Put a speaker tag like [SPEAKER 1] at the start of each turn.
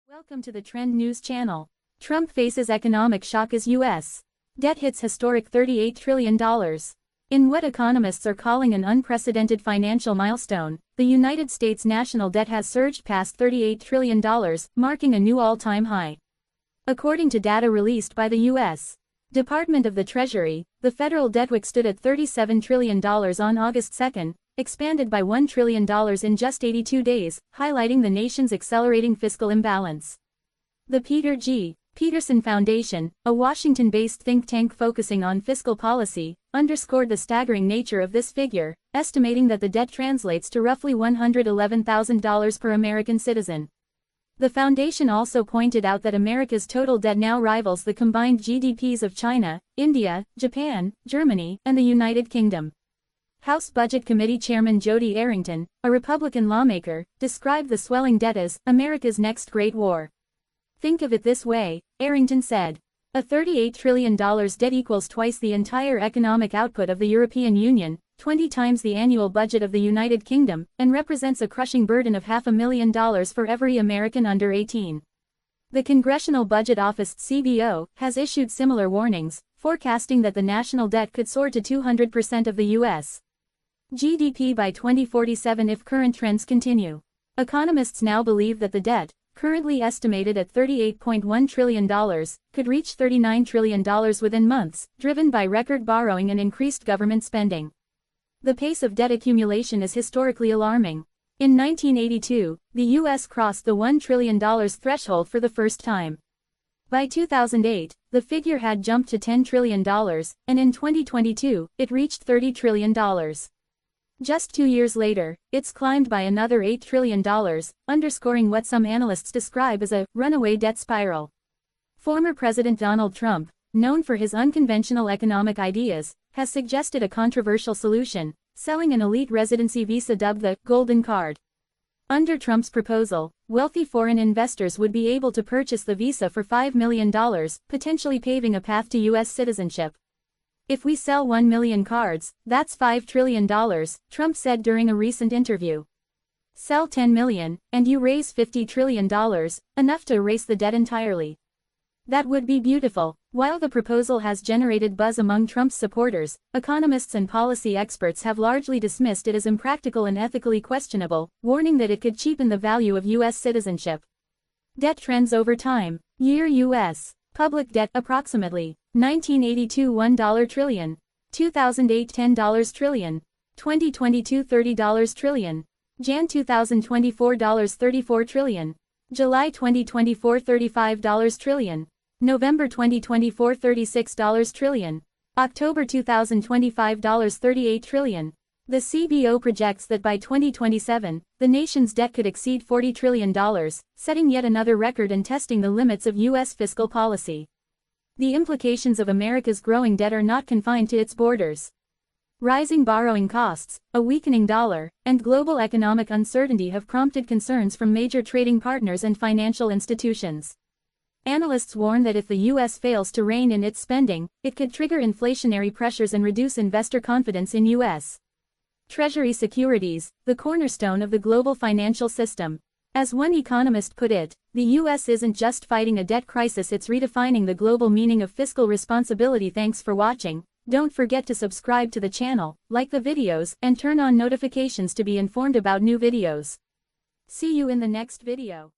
[SPEAKER 1] Welcome to the Trend News Channel. Trump faces economic shock as U.S. debt hits historic $38 trillion. In what economists are calling an unprecedented financial milestone, the United States national debt has surged past $38 trillion, marking a new all-time high. According to data released by the U.S. Department of the Treasury, the federal debtwhich stood at $37 trillion on August 2, expanded by $1 trillion in just 82 days, highlighting the nation's accelerating fiscal imbalance. The Peterson Foundation, a Washington-based think tank focusing on fiscal policy, underscored the staggering nature of this figure, estimating that the debt translates to roughly $111,000 per American citizen. The foundation also pointed out that America's total debt now rivals the combined GDPs of China, India, Japan, Germany, and the United Kingdom. House Budget Committee Chairman Jody Arrington, a Republican lawmaker, described the swelling debt as America's next Great War. Think of it this way, Arrington said. A $38 trillion debt equals twice the entire economic output of the European Union, 20 times the annual budget of the United Kingdom, and represents a crushing burden of $500,000 for every American under 18. The Congressional Budget Office (CBO) has issued similar warnings, forecasting that the national debt could soar to 200% of the U.S. GDP by 2047 if current trends continue. Economists now believe that the debt, currently estimated at $38.1 trillion, could reach $39 trillion within months, driven by record borrowing and increased government spending. The pace of debt accumulation is historically alarming. In 1982, the U.S. crossed the $1 trillion threshold for the first time. By 2008, the figure had jumped to $10 trillion, and in 2022, it reached $30 trillion. Just 2 years later, it's climbed by another $8 trillion, underscoring what some analysts describe as a runaway debt spiral. Former President Donald Trump, known for his unconventional economic ideas, has suggested a controversial solution, selling an elite residency visa dubbed the Golden Card. Under Trump's proposal, wealthy foreign investors would be able to purchase the visa for $5 million, potentially paving a path to U.S. citizenship. If we sell 1 million cards, that's $5 trillion, Trump said during a recent interview. Sell 10 million, and you raise $50 trillion, enough to erase the debt entirely. That would be beautiful. While the proposal has generated buzz among Trump's supporters, economists and policy experts have largely dismissed it as impractical and ethically questionable, warning that it could cheapen the value of U.S. citizenship. Debt trends over time. Year U.S. public debt approximately 1982 $1 trillion, 2008 $10 trillion, 2022 $30 trillion, Jan 2024 $34 trillion, July 2024 $35 trillion, November 2024 $36 trillion, October 2025 $38 trillion. The CBO projects that by 2027, the nation's debt could exceed $40 trillion, setting yet another record and testing the limits of U.S. fiscal policy. The implications of America's growing debt are not confined to its borders. Rising borrowing costs, a weakening dollar, and global economic uncertainty have prompted concerns from major trading partners and financial institutions. Analysts warn that if the U.S. fails to rein in its spending, it could trigger inflationary pressures and reduce investor confidence in U.S. Treasury securities, the cornerstone of the global financial system. As one economist put it, the U.S. isn't just fighting a debt crisis, it's redefining the global meaning of fiscal responsibility. Thanks for watching. Don't forget to subscribe to the channel, like the videos, and turn on notifications to be informed about new videos. See you in the next video.